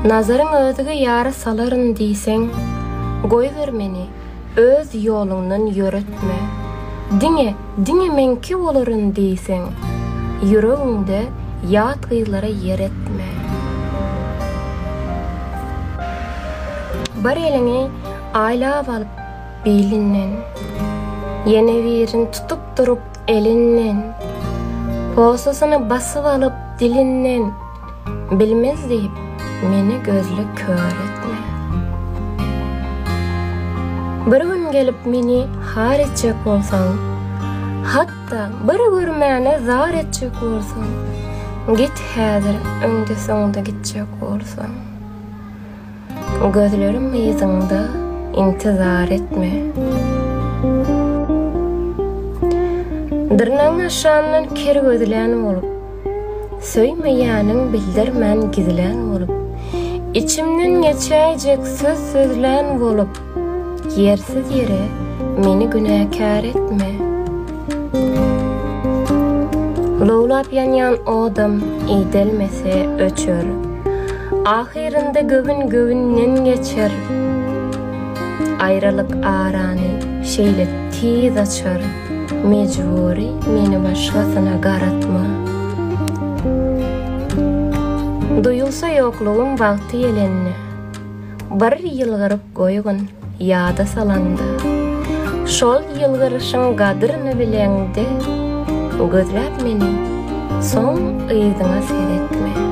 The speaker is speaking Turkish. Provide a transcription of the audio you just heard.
Nazarın ödüge yara saların diýseň, goý ber meni, öz ýolundan ýöretme. Diňe menki bolaryn diýseň, ýüregiňde ýat gyýlara yer etme. Bir elini aýlap alyp bilinden, ýene birini tutup durup elinden, posasyny basyp alyp dilinden, bilmez diýip meni gözle kör etme. Bir gün gelip meni har etjek bolsaň, hatta bir görmäne zar etjek bolsaň, git häzir öňde soňda gitjek bolsaň. Gözlerim ýyzyňda intizar etme. Dırnaň aşandan ker gözlän bolup, söýmeýäniň bildirmän gizlän bolup, içimden geçäjek söz sözlän bolup, yersiz yere meni günäkär etme. Lowlap ýanýan odam iýdelmese öçür, ahirinde göbün-göbünden geçer. Aýralyk arany şeýle tiz açar, mejburi meni başgasyna garatma. Duyulsa yoklugum wagty ýelenni, bir ýylgyryp goýgun ýada salanda. Şol ýylgyryşyň gadryny bileňde, gözläp meni soň ýyzyňa seretme.